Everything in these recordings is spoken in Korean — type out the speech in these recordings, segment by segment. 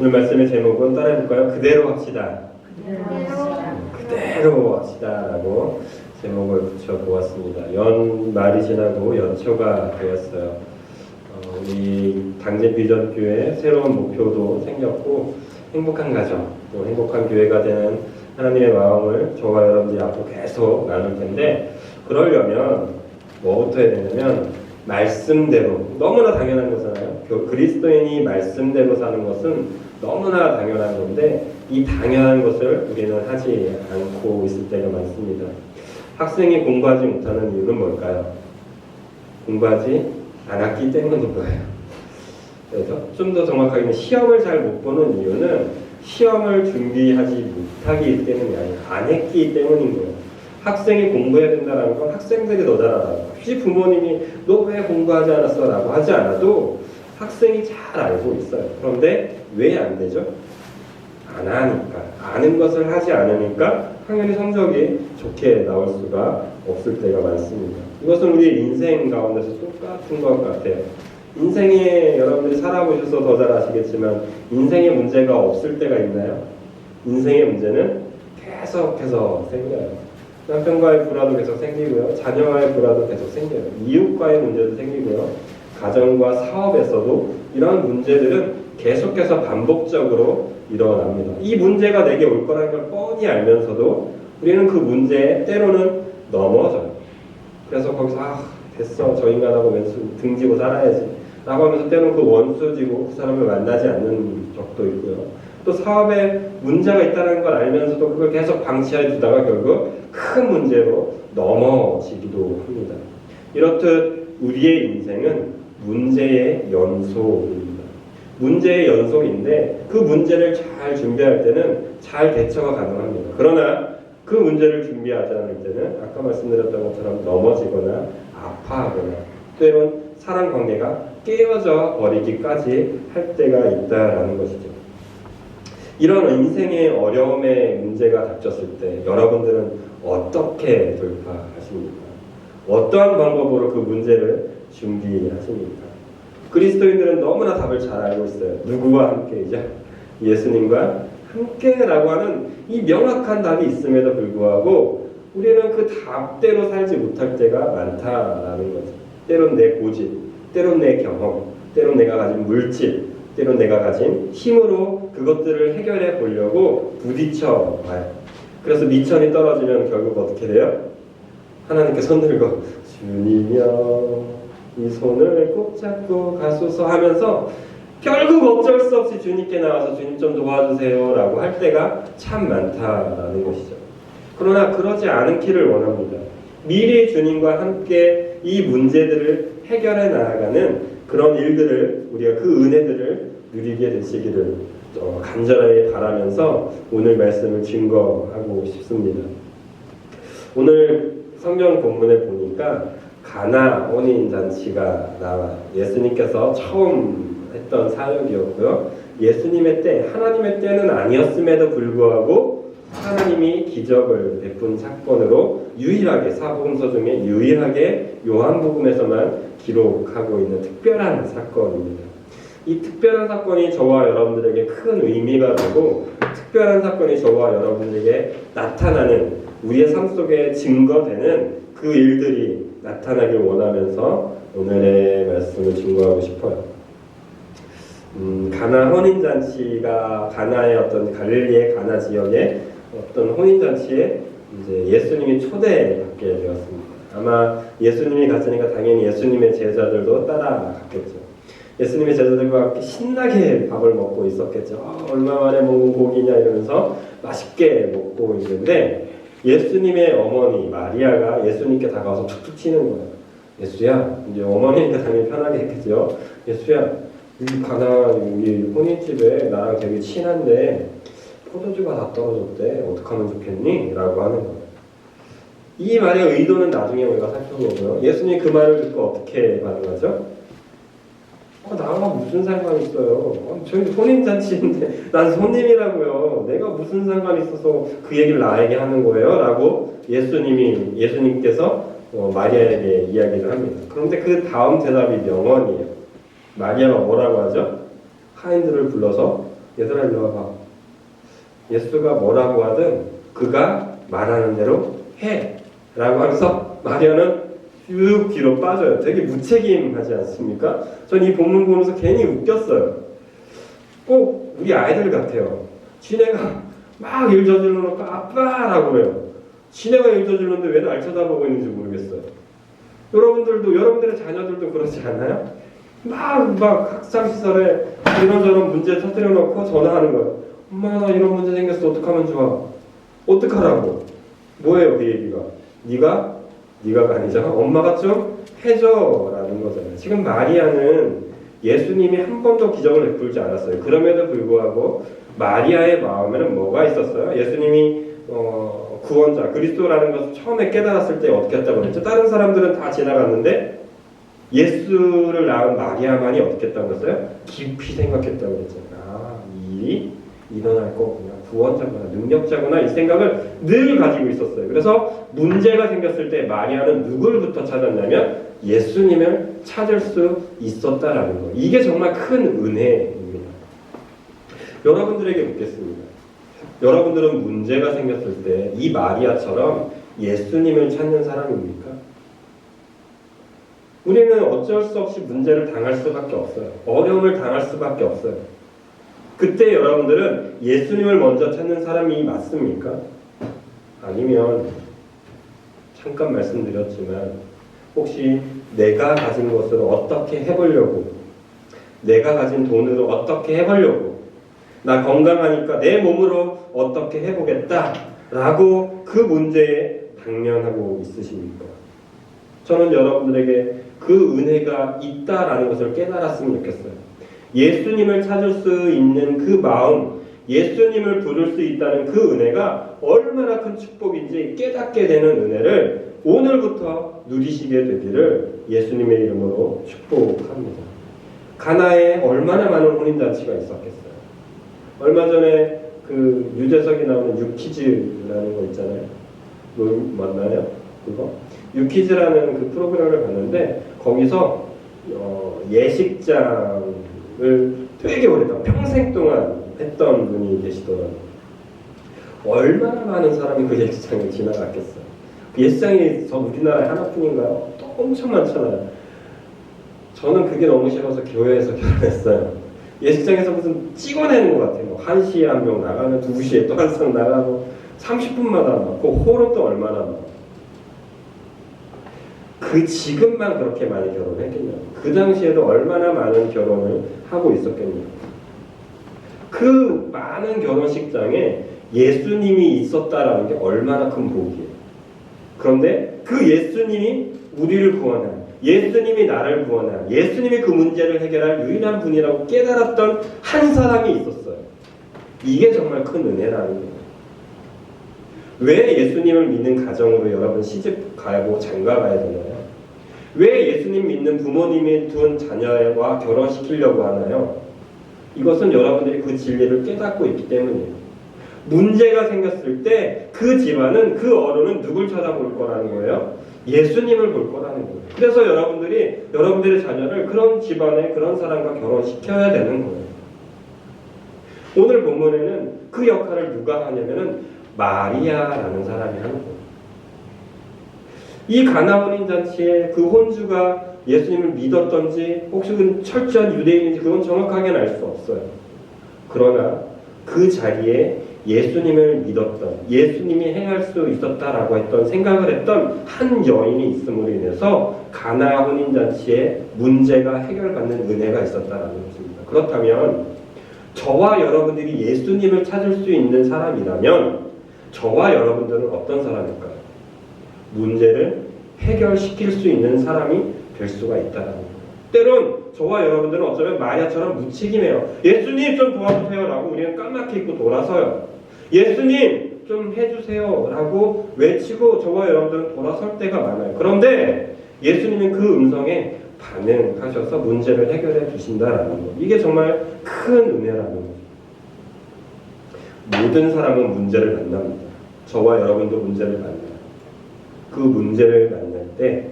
오늘 말씀의 제목은 따라해볼까요? 그대로 합시다. 그대로 합시다 라고 제목을 붙여보았습니다. 연말이 지나고 연초가 되었어요. 우리 당진 비전교회 새로운 목표도 생겼고 행복한 가정, 또 행복한 교회가 되는 하나님의 마음을 저와 여러분들이 앞으로 계속 나눌 텐데, 그러려면 뭐부터 해야 되냐면 말씀대로, 너무나 당연한 거잖아요. 그리스도인이 말씀대로 사는 것은 너무나 당연한 건데, 이 당연한 것을 우리는 하지 않고 있을 때가 많습니다. 학생이 공부하지 못하는 이유는 뭘까요? 공부하지 않았기 때문인 거예요. 그래서 좀 더 정확하게는 시험을 잘 못 보는 이유는 시험을 준비하지 못하기 때문이 아니라 안 했기 때문인 거예요. 학생이 공부해야 된다는 건 학생들이 더 잘하라는 거예요. 혹시 부모님이 너 왜 공부하지 않았어? 라고 하지 않아도 학생이 잘 알고 있어요. 그런데 왜 안 되죠? 안 하니까. 아는 것을 하지 않으니까 당연히 성적이 좋게 나올 수가 없을 때가 많습니다. 이것은 우리 인생 가운데서 똑같은 것 같아요. 인생에 여러분들이 살아보셔서 더 잘 아시겠지만 인생에 문제가 없을 때가 있나요? 인생의 문제는 계속해서 생겨요. 남편과의 불화도 계속 생기고요. 자녀와의 불화도 계속 생겨요. 이웃과의 문제도 생기고요. 가정과 사업에서도 이런 문제들은 계속해서 반복적으로 일어납니다. 이 문제가 내게 올 거라는 걸 뻔히 알면서도 우리는 그 문제에 때로는 넘어져요. 그래서 거기서 됐어, 저 인간하고 왼수 등지고 살아야지 라고 하면서 때로는 그 원수지고 그 사람을 만나지 않는 적도 있고요. 또 사업에 문제가 있다는 걸 알면서도 그걸 계속 방치해 두다가 결국 큰 문제로 넘어지기도 합니다. 이렇듯 우리의 인생은 문제의 연속입니다. 문제의 연속인데 그 문제를 잘 준비할 때는 잘 대처가 가능합니다. 그러나 그 문제를 준비하지 않을 때는 아까 말씀드렸던 것처럼 넘어지거나 아파하거나 때론 사람 관계가 깨어져 버리기까지 할 때가 있다라는 것이죠. 이런 인생의 어려움의 문제가 닥쳤을 때 여러분들은 어떻게 돌파하십니까? 어떠한 방법으로 그 문제를 준비하십니까? 그리스도인들은 너무나 답을 잘 알고 있어요. 누구와 함께이죠? 예수님과 함께라고 하는 이 명확한 답이 있음에도 불구하고 우리는 그 답대로 살지 못할 때가 많다라는 거죠. 때론 내 고집, 때론 내 경험, 때론 내가 가진 물질, 때론 내가 가진 힘으로 그것들을 해결해 보려고 부딪혀 봐요. 그래서 미천이 떨어지면 결국 어떻게 돼요? 하나님께 손 들고 주님이여 이 손을 꼭 잡고 가소서 하면서 결국 어쩔 수 없이 주님께 나와서 주님 좀 도와주세요 라고 할 때가 참 많다라는 것이죠. 그러나 그러지 않기를 원합니다. 미리 주님과 함께 이 문제들을 해결해 나아가는 그런 일들을, 우리가 그 은혜들을 누리게 되시기를 간절하게 바라면서 오늘 말씀을 증거하고 싶습니다. 오늘 성경 본문에 보니까 가나 혼인잔치가 나와요. 예수님께서 처음 했던 사역이었고요. 예수님의 때, 하나님의 때는 아니었음에도 불구하고 하나님이 기적을 베푼 사건으로 유일하게, 사복음서 중에 유일하게 요한복음에서만 기록하고 있는 특별한 사건입니다. 이 특별한 사건이 저와 여러분들에게 큰 의미가 되고, 특별한 사건이 저와 여러분들에게 나타나는, 우리의 삶 속에 증거되는 그 일들이 나타나길 원하면서 오늘의 말씀을 증거하고 싶어요. 가나 혼인잔치가 가나의 어떤 갈릴리의 가나 지역의 어떤 혼인잔치에 이제 예수님이 초대받게 되었습니다. 아마 예수님이 갔으니까 당연히 예수님의 제자들도 따라갔겠죠. 예수님의 제자들과 함께 신나게 밥을 먹고 있었겠죠. 얼마 만에 먹은 고기냐 이러면서 맛있게 먹고 있는데 예수님의 어머니 마리아가 예수님께 다가와서 툭툭 치는 거예요. 예수야, 이제 어머니니까 당연히 편하게 했겠죠. 예수야, 이 가나 우리 혼인집에 나랑 되게 친한데 포도주가 다 떨어졌대. 어떡하면 좋겠니? 라고 하는 거예요. 이 말의 의도는 나중에 우리가 살펴보고요. 예수님이 그 말을 듣고 어떻게 반응하죠? 나와 무슨 상관이 있어요? 저희 혼인잔치인데 난 손님이라고요. 내가 무슨 상관이 있어서 그 얘기를 나에게 하는 거예요? 라고 예수님께서 마리아에게 이야기를 합니다. 그런데 그 다음 대답이 명언이에요. 마리아가 뭐라고 하죠? 하인들을 불러서 얘들아 일로 와봐. 예수가 뭐라고 하든 그가 말하는 대로 해 라고 하면서 마리아는 쭉 뒤로 빠져요. 되게 무책임하지 않습니까? 전 이 본문 보면서 괜히 웃겼어요. 꼭 우리 아이들 같아요. 지네가 막 일 저질러 놓고 아빠라고 그래요. 지네가 일 저질렀는데 왜 날 쳐다보고 있는지 모르겠어요. 여러분들도, 여러분들의 자녀들도 그러지 않나요? 막 학창시절에 이런저런 문제 터뜨려 놓고 전화하는 거예요. 엄마 나 이런 문제 생겼어. 어떡하면 좋아? 어떡하라고? 뭐예요 그 얘기가? 네가가 아니죠. 엄마가 좀 해줘라는 거잖아요. 지금 마리아는 예수님이 한 번도 기적을 베풀지 않았어요. 그럼에도 불구하고 마리아의 마음에는 뭐가 있었어요? 예수님이 구원자, 그리스도라는 것을 처음에 깨달았을 때 어떻게 했다고 그랬죠? 다른 사람들은 다 지나갔는데 예수를 낳은 마리아만이 어떻게 했다고 그랬어요? 깊이 생각했다고 그랬잖아요. 아, 이 일이 일어날 거구나. 구원자구나. 능력자구나. 이 생각을 늘 가지고 있었어요. 그래서 문제가 생겼을 때 마리아는 누굴부터 찾았냐면 예수님을 찾을 수 있었다라는 거예요. 이게 정말 큰 은혜입니다. 여러분들에게 묻겠습니다. 여러분들은 문제가 생겼을 때 이 마리아처럼 예수님을 찾는 사람입니까? 우리는 어쩔 수 없이 문제를 당할 수밖에 없어요. 어려움을 당할 수밖에 없어요. 그때 여러분들은 예수님을 먼저 찾는 사람이 맞습니까? 아니면 잠깐 말씀드렸지만 혹시 내가 가진 것을 어떻게 해보려고, 내가 가진 돈으로 어떻게 해보려고, 나 건강하니까 내 몸으로 어떻게 해보겠다 라고 그 문제에 당면하고 있으십니까? 저는 여러분들에게 그 은혜가 있다라는 것을 깨달았으면 좋겠어요. 예수님을 찾을 수 있는 그 마음, 예수님을 부를 수 있다는 그 은혜가 얼마나 큰 축복인지 깨닫게 되는 은혜를 오늘부터 누리시게 되기를 예수님의 이름으로 축복합니다. 가나에 얼마나 많은 혼인잔치가 있었겠어요. 얼마 전에 그 유재석이 나오는 유퀴즈라는 거 있잖아요. 맞나요? 그거? 유퀴즈라는 그 프로그램을 봤는데 거기서 예식장을 되게 오랫동안 평생 동안 했던 분이 계시더라고요. 얼마나 많은 사람이 그 예식장을 지나갔겠어요. 그 예식장이 저 우리나라에 하나뿐인가요? 또 엄청 많잖아요. 저는 그게 너무 싫어서 교회에서 결혼했어요. 예식장에서 무슨 찍어내는 것 같아요. 1시에 한 명 나가면 2시에 또 한 상 나가고 30분마다 막 그 홀은 또 얼마나 막. 그 지금만 그렇게 많이 결혼했겠냐고. 그 당시에도 얼마나 많은 결혼을 하고 있었겠냐고. 그 많은 결혼식장에 예수님이 있었다라는 게 얼마나 큰 복이에요. 그런데 그 예수님이 우리를 구원한, 예수님이 나를 구원한, 예수님이 그 문제를 해결할 유일한 분이라고 깨달았던 한 사람이 있었어요. 이게 정말 큰 은혜라는 거예요. 왜 예수님을 믿는 가정으로 여러분 시집 가고 장가 가야 되나요? 왜 예수님 믿는 부모님이 둔 자녀와 결혼시키려고 하나요? 이것은 여러분들이 그 진리를 깨닫고 있기 때문이에요. 문제가 생겼을 때 그 집안은, 그 어른은 누굴 쳐다볼 거라는 거예요? 예수님을 볼 거라는 거예요. 그래서 여러분들이 여러분들의 자녀를 그런 집안의 그런 사람과 결혼시켜야 되는 거예요. 오늘 본문에는 그 역할을 누가 하냐면은 마리아라는 사람이 하는 거예요. 이 가나 혼인잔치에 그 혼주가 예수님을 믿었던지 혹시 그 철저한 유대인인지 그건 정확하게는 알 수 없어요. 그러나 그 자리에 예수님을 믿었던, 예수님이 행할 수 있었다라고 했던, 생각을 했던 한 여인이 있음으로 인해서 가나 혼인잔치에 문제가 해결받는 은혜가 있었다라는 것입니다. 그렇다면 저와 여러분들이 예수님을 찾을 수 있는 사람이라면 저와 여러분들은 어떤 사람일까요? 문제를 해결시킬 수 있는 사람이 될 수가 있다는 거예요. 때론 저와 여러분들은 어쩌면 마리아처럼 무책임해요. 예수님 좀 도와주세요 라고 우리는 까맣게 입고 돌아서요. 예수님 좀 해주세요 라고 외치고 저와 여러분들은 돌아설 때가 많아요. 그런데 예수님은 그 음성에 반응하셔서 문제를 해결해 주신다라는 것. 이게 정말 큰 은혜라는 거죠. 모든 사람은 문제를 만납니다. 저와 여러분도 문제를 만나요. 그 문제를 만날 때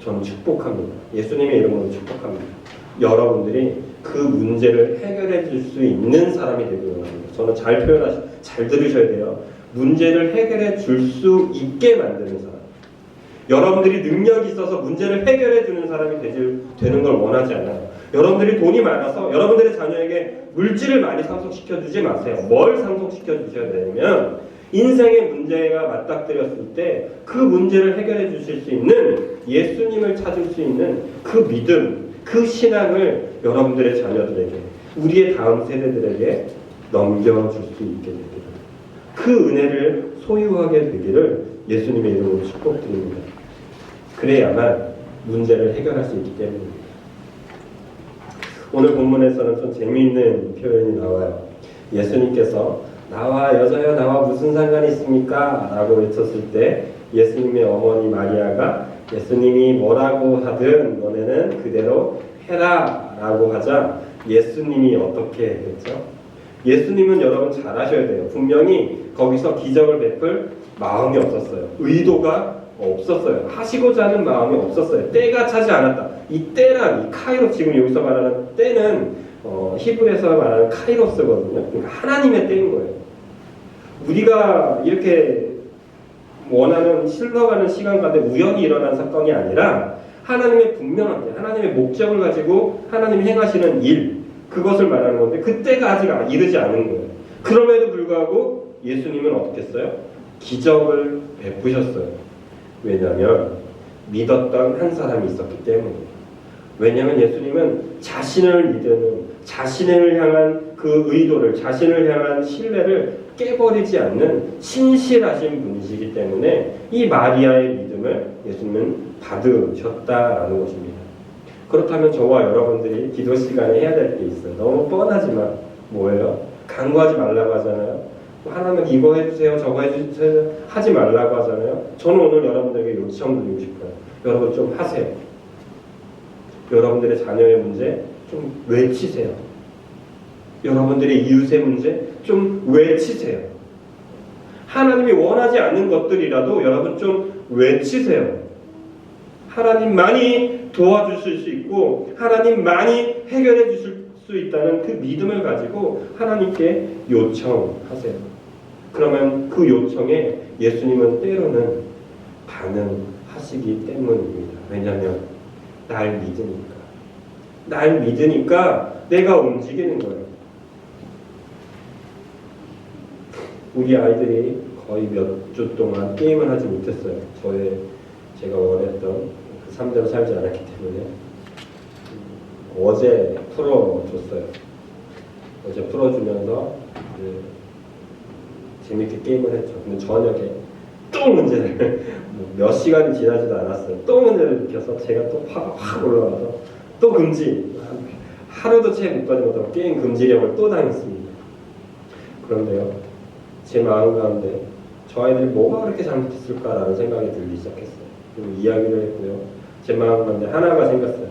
저는 축복합니다. 예수님의 이름으로 축복합니다. 여러분들이 그 문제를 해결해 줄 수 있는 사람이 되길 원합니다. 저는 잘 들으셔야 돼요. 문제를 해결해 줄 수 있게 만드는 사람. 여러분들이 능력이 있어서 문제를 해결해 주는 사람이 되는 걸 원하지 않아요. 여러분들이 돈이 많아서 여러분들의 자녀에게 물질을 많이 상속시켜 주지 마세요. 뭘 상속시켜 주셔야 되냐면 인생의 문제가 맞닥뜨렸을 때 그 문제를 해결해 주실 수 있는 예수님을 찾을 수 있는 그 믿음, 그 신앙을 여러분들의 자녀들에게, 우리의 다음 세대들에게 넘겨줄 수 있게 되기를, 그 은혜를 소유하게 되기를 예수님의 이름으로 축복드립니다. 그래야만 문제를 해결할 수 있기 때문입니다. 오늘 본문에서는 좀 재미있는 표현이 나와요. 예수님께서 나와 여자여 나와 무슨 상관이 있습니까? 라고 외쳤을 때 예수님의 어머니 마리아가 예수님이 뭐라고 하든 너네는 그대로 해라 라고 하자 예수님이 어떻게 했죠? 예수님은 여러분 잘 아셔야 돼요. 분명히 거기서 기적을 베풀 마음이 없었어요. 의도가 없었어요. 하시고자 하는 마음이 없었어요. 때가 차지 않았다. 이 때란, 이 카이로스, 지금 여기서 말하는 때는 히브리에서 말하는 카이로스거든요. 그러니까 하나님의 때인 거예요. 우리가 이렇게 원하는 흘러가는 시간 가운데 우연히 일어난 사건이 아니라 하나님의 분명한 때, 하나님의 목적을 가지고 하나님이 행하시는 일, 그것을 말하는 건데 그때가 아직 이르지 않은 거예요. 그럼에도 불구하고 예수님은 어떻게 했어요? 기적을 베푸셨어요. 왜냐하면 믿었던 한 사람이 있었기 때문이에요. 왜냐하면 예수님은 자신을 믿는, 자신을 향한 그 의도를, 자신을 향한 신뢰를 깨버리지 않는 신실하신 분이시기 때문에 이 마리아의 믿음을 예수님은 받으셨다라는 것입니다. 그렇다면 저와 여러분들이 기도 시간에 해야 될 게 있어요. 너무 뻔하지만 뭐예요? 간구하지 말라고 하잖아요. 하나님 이거 해주세요, 저거 해주세요 하지 말라고 하잖아요. 저는 오늘 여러분들에게 요청드리고 싶어요. 여러분 좀 하세요. 여러분들의 자녀의 문제 좀 외치세요. 여러분들의 이웃의 문제 좀 외치세요. 하나님이 원하지 않는 것들이라도 여러분 좀 외치세요. 하나님만이 도와주실 수 있고 하나님만이 해결해 주실 수 있다는 그 믿음을 가지고 하나님께 요청하세요. 그러면 그 요청에 예수님은 때로는 반응하시기 때문입니다. 왜냐하면 날 믿으니까. 날 믿으니까 내가 움직이는 거예요. 우리 아이들이 거의 몇 주 동안 게임을 하지 못했어요. 제가 원했던 그 삶대로 살지 않았기 때문에 어제 풀어줬어요. 어제 풀어주면서 재밌게 게임을 했죠. 근데 저녁에 또 문제를 몇 시간이 지나지도 않았어요. 또 문제를 느껴서 제가 또 화가 확 올라와서 또 금지, 하루도 채 못 가지 못하고 게임 금지령을 또 당했습니다. 그런데요, 제 마음 가운데 저 아이들이 뭐가 그렇게 잘못했을까라는 생각이 들기 시작했어요. 그리고 이야기를 했고요. 제 마음 가운데 하나가 생겼어요.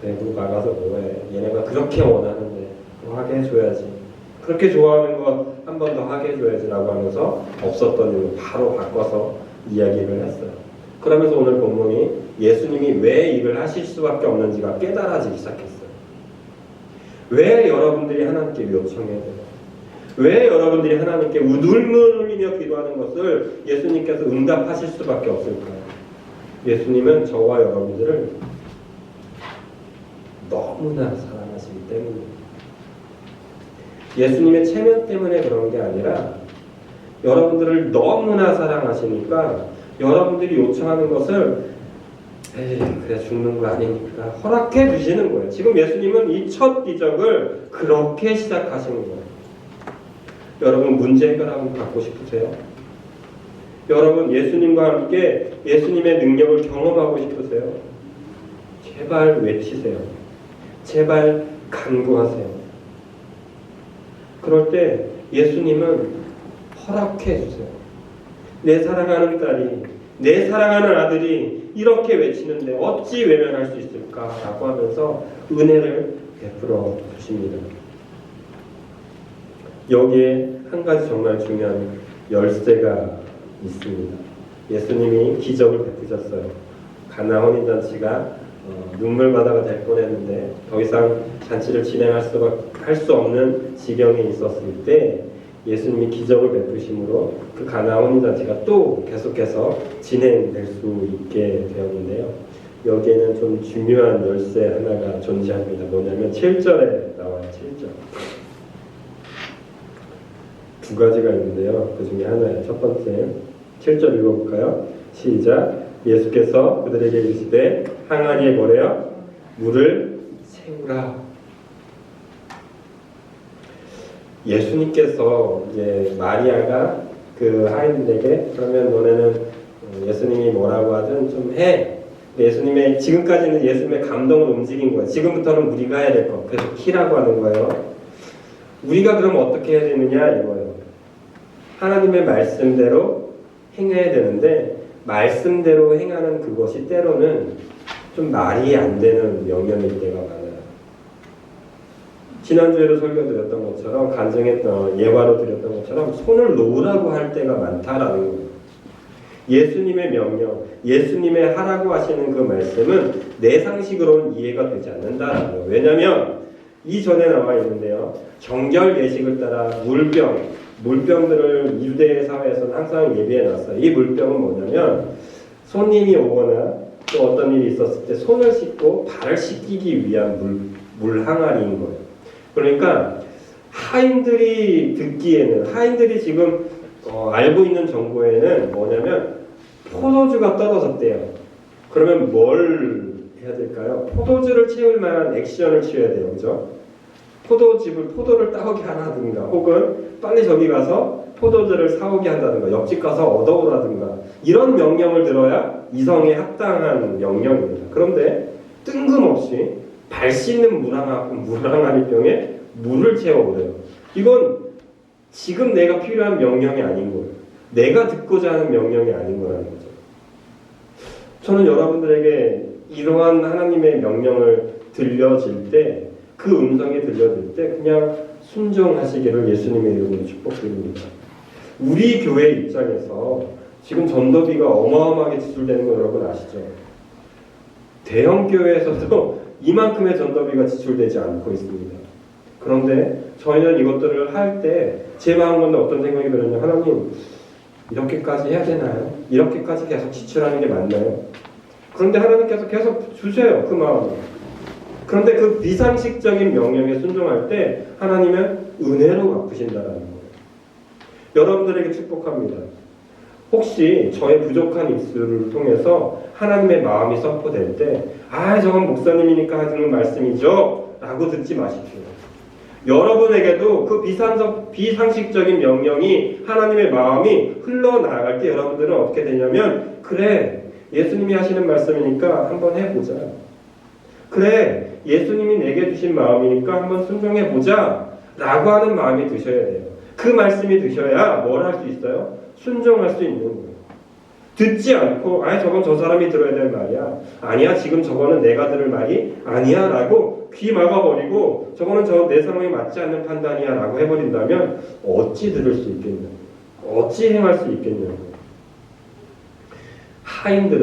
외국 나가서 뭐해? 얘네가 그렇게 원하는데 그거 하게 해줘야지. 그렇게 좋아하는 거 한 번 더 하게 해줘야지라고 하면서 없었던 일로 바로 바꿔서 이야기를 했어요. 그러면서 오늘 본문이 예수님이 왜 일을 하실 수밖에 없는지가 깨달아지기 시작했어요. 왜 여러분들이 하나님께 요청해야 돼요? 왜 여러분들이 하나님께 눈물 흘리며 기도하는 것을 예수님께서 응답하실 수밖에 없을까요? 예수님은 저와 여러분들을 너무나 사랑하시기 때문입니다. 예수님의 체면 때문에 그런 게 아니라 여러분들을 너무나 사랑하시니까 여러분들이 요청하는 것을 그래 죽는 거 아니니까 허락해 주시는 거예요. 지금 예수님은 이 첫 기적을 그렇게 시작하시는 거예요. 여러분 문제 해결하고 받고 싶으세요? 여러분 예수님과 함께 예수님의 능력을 경험하고 싶으세요? 제발 외치세요. 제발 간구하세요. 그럴 때 예수님은 허락해 주세요. 내 사랑하는 딸이, 내 사랑하는 아들이 이렇게 외치는데 어찌 외면할 수 있을까라고 하면서 은혜를 베풀어 주십니다. 여기에 한 가지 정말 중요한 열쇠가 있습니다. 예수님이 기적을 베푸셨어요. 가나 혼인잔치가 눈물 바다가 될 뻔했는데 더 이상 잔치를 진행할 할 수 없는 지경에 있었을 때 예수님이 기적을 베푸심으로 그 가나 혼인잔치가 또 계속해서 진행될 수 있게 되었는데요. 여기에는 좀 중요한 열쇠 하나가 존재합니다. 뭐냐면 7절에 나와요. 7절. 두 가지가 있는데요. 그 중에 하나예요. 첫 번째 7절 읽어볼까요? 시작. 예수께서 그들에게 이르시되 항아리에 뭐래요? 물을 채우라. 예수님께서 이제 마리아가 그 하인들에게 그러면 너네는 예수님이 뭐라고 하든 좀 해. 예수님의 지금까지는 예수님의 감동을 움직인 거예요. 지금부터는 우리가 해야 될 거. 그래서 키라고 하는 거예요. 우리가 그럼 어떻게 해야 되느냐 이거예요. 하나님의 말씀대로 행해야 되는데 말씀대로 행하는 그것이 때로는 좀 말이 안 되는 명령일 때가 많아요. 지난주에도 설교드렸던 것처럼 간증했던 예화로 드렸던 것처럼 손을 놓으라고 할 때가 많다라는 거예요. 예수님의 명령, 예수님의 하라고 하시는 그 말씀은 내 상식으로는 이해가 되지 않는다라는 거예요. 왜냐하면 이전에 나와 있는데요. 정결 예식을 따라 물병들을 유대 사회에서는 항상 예비해놨어요. 이 물병은 뭐냐면 손님이 오거나 또 어떤 일이 있었을 때 손을 씻고 발을 씻기기 위한 물 항아리인 거예요. 그러니까 하인들이 듣기에는 하인들이 지금 알고 있는 정보에는 뭐냐면 포도주가 떨어졌대요. 그러면 뭘 해야 될까요? 포도주를 채울 만한 액션을 취해야 돼요. 그죠? 포도를 따오게 하라든가 혹은 빨리 저기 가서 포도주를 사오게 한다든가 옆집 가서 얻어오라든가 이런 명령을 들어야 이성에 합당한 명령입니다. 그런데 뜬금없이 발 씻는 물항아리병에 물을 채워오래요. 이건 지금 내가 필요한 명령이 아닌 거예요. 내가 듣고자 하는 명령이 아닌 거라는 거죠. 저는 여러분들에게 이러한 하나님의 명령을 들려질 때 그 음성이 들려질 때 그냥 순종하시기를 예수님의 이름으로 축복드립니다. 우리 교회 입장에서 지금 전도비가 어마어마하게 지출되는 거 여러분 아시죠? 대형 교회에서도 이만큼의 전도비가 지출되지 않고 있습니다. 그런데 저희는 이것들을 할 때 제 마음은 어떤 생각이 들었냐, 하나님 이렇게까지 해야 되나요? 이렇게까지 계속 지출하는 게 맞나요? 그런데 하나님께서 계속 주세요, 그 마음을. 그런데 그 비상식적인 명령에 순종할 때 하나님은 은혜로 갚으신다는 거예요. 여러분들에게 축복합니다. 혹시 저의 부족한 입술을 통해서 하나님의 마음이 선포될 때 저건 목사님이니까 하는 말씀이죠 라고 듣지 마십시오. 여러분에게도 그 비상식적인 명령이 하나님의 마음이 흘러나갈 때 여러분들은 어떻게 되냐면 그래 예수님이 하시는 말씀이니까 한번 해보자. 그래 예수님이 내게 주신 마음이니까 한번 순종해보자 라고 하는 마음이 드셔야 돼요. 그 말씀이 드셔야 뭘 할 수 있어요? 순종할 수 있는 거예요. 듣지 않고 저건 저 사람이 들어야 될 말이야. 아니야 지금 저거는 내가 들을 말이 아니야 라고 귀 막아버리고 저거는 내 상황에 맞지 않는 판단이야 라고 해버린다면 어찌 들을 수 있겠냐고, 어찌 행할 수 있겠냐고. 하인들은